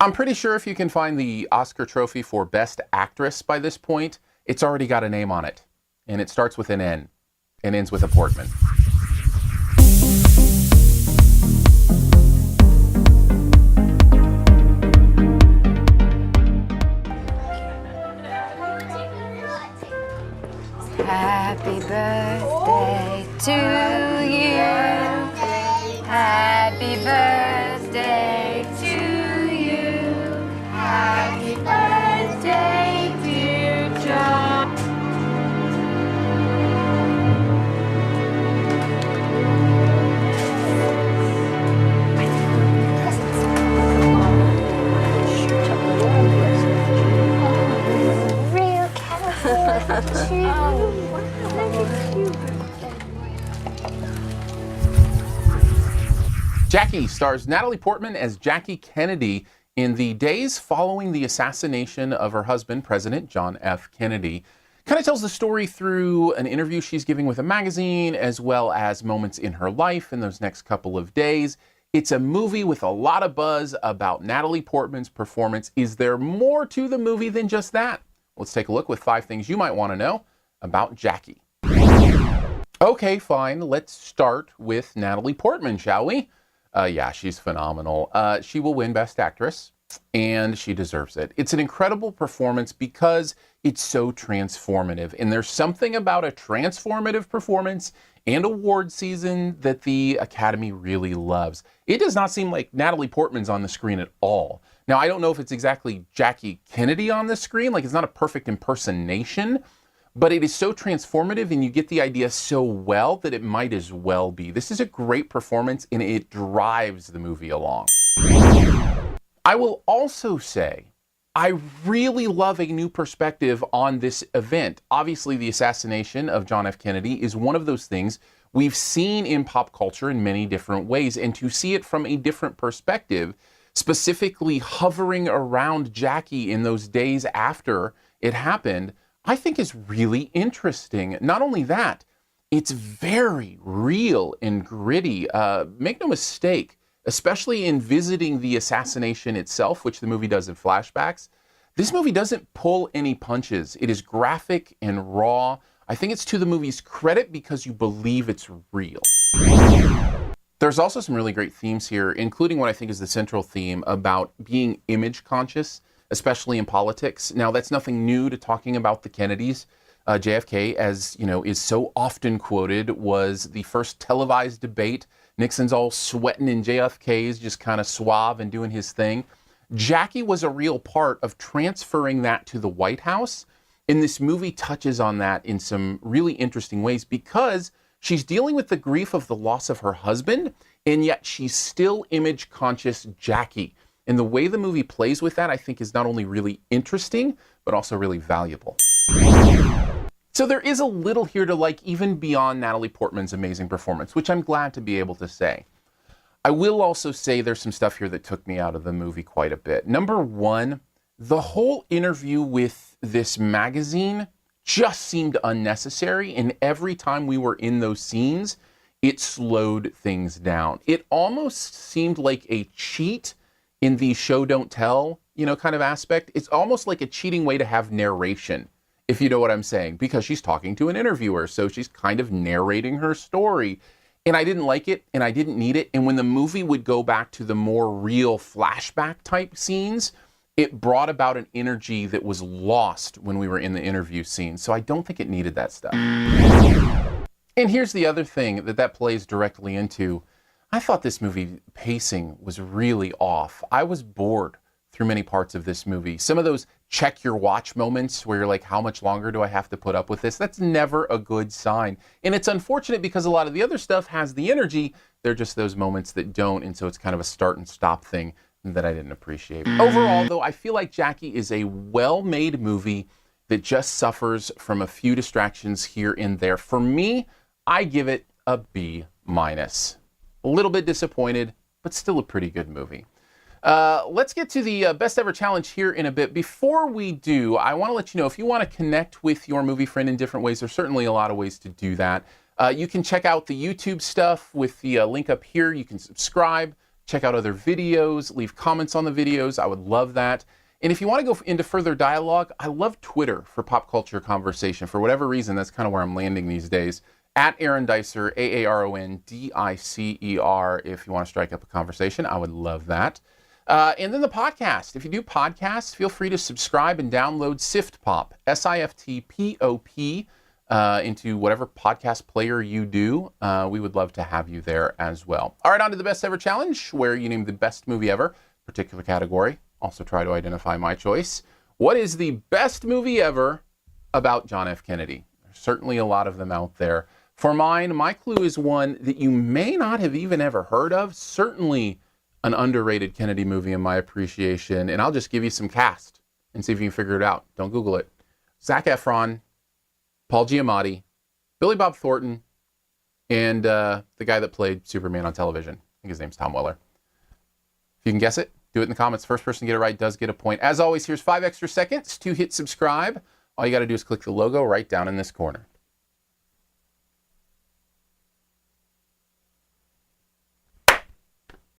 I'm pretty sure if you can find the Oscar trophy for Best Actress by this point, it's already got a name on it. And it starts with an N and ends with a Portman. Happy birthday to you. Happy birthday to you. Happy birthday, dear John. Real California. Jackie stars Natalie Portman as Jackie Kennedy in the days following the assassination of her husband, President John F. Kennedy. Kind of tells the story through an interview she's giving with a magazine, as well as moments in her life in those next couple of days. It's a movie with a lot of buzz about Natalie Portman's performance. Is there more to the movie than just that? Let's take a look with 5 things you might want to know about Jackie. Okay, fine. Let's start with Natalie Portman, shall we? Yeah, she's phenomenal. She will win Best Actress, and she deserves it. It's an incredible performance because it's so transformative. And there's something about a transformative performance and award season that the Academy really loves. It does not seem like Natalie Portman's on the screen at all. Now, I don't know if it's exactly Jackie Kennedy on the screen, like it's not a perfect impersonation, but it is so transformative and you get the idea so well that it might as well be. This is a great performance and it drives the movie along. I will also say, I really love a new perspective on this event. Obviously, the assassination of John F. Kennedy is one of those things we've seen in pop culture in many different ways, and to see it from a different perspective, specifically hovering around Jackie in those days after it happened, I think is really interesting. Not only that, it's very real and gritty. Make no mistake, especially in visiting the assassination itself, which the movie does in flashbacks, this movie doesn't pull any punches. It is graphic and raw. I think it's to the movie's credit because you believe it's real. There's also some really great themes here, including what I think is the central theme about being image conscious, especially in politics. Now, that's nothing new to talking about the Kennedys. JFK, as you know, is so often quoted, was the first televised debate. Nixon's all sweating and JFK's just kind of suave and doing his thing. Jackie was a real part of transferring that to the White House. And this movie touches on that in some really interesting ways because she's dealing with the grief of the loss of her husband, and yet she's still image conscious Jackie. And the way the movie plays with that, I think, is not only really interesting, but also really valuable. So there is a little here to like, even beyond Natalie Portman's amazing performance, which I'm glad to be able to say. I will also say there's some stuff here that took me out of the movie quite a bit. Number one, the whole interview with this magazine just seemed unnecessary, and every time we were in those scenes, it slowed things down. It almost seemed like a cheat in the show don't tell, kind of aspect. It's almost like a cheating way to have narration, if you know what I'm saying, because she's talking to an interviewer, so she's kind of narrating her story. And I didn't like it, and I didn't need it. And when the movie would go back to the more real flashback type scenes, it brought about an energy that was lost when we were in the interview scene. So I don't think it needed that stuff. And here's the other thing that plays directly into. I thought this movie pacing was really off. I was bored through many parts of this movie. Some of those check your watch moments where you're like, how much longer do I have to put up with this? That's never a good sign. And it's unfortunate because a lot of the other stuff has the energy. They're just those moments that don't. And so it's kind of a start and stop thing that I didn't appreciate. Overall, though, I feel like Jackie is a well-made movie that just suffers from a few distractions here and there. For me, I give it a B-. A little bit disappointed, but still a pretty good movie. Let's get to the best ever challenge here in a bit. Before we do, I want to let you know if you want to connect with your movie friend in different ways, there's certainly a lot of ways to do that. You can check out the YouTube stuff with the link up here. You can subscribe check out other videos, leave comments on the videos. I would love that. And if you want to go into further dialogue, I love Twitter for pop culture conversation. For whatever reason, that's kind of where I'm landing these days. At Aaron Dicer, AARONDICER, if you want to strike up a conversation. I would love that. And then the podcast. If you do podcasts, feel free to subscribe and download SiftPop, SiftPop, into whatever podcast player you do. We would love to have you there as well. All right, on to the Best Ever Challenge, where you name the best movie ever, particular category. Also try to identify my choice. What is the best movie ever about John F. Kennedy? There's certainly a lot of them out there. For mine, my clue is one that you may not have even ever heard of. Certainly an underrated Kennedy movie in my appreciation. And I'll just give you some cast and see if you can figure it out. Don't Google it. Zac Efron, Paul Giamatti, Billy Bob Thornton, and the guy that played Superman on television. I think his name's Tom Weller. If you can guess it, do it in the comments. First person to get it right does get a point. As always, here's 5 extra seconds to hit subscribe. All you got to do is click the logo right down in this corner.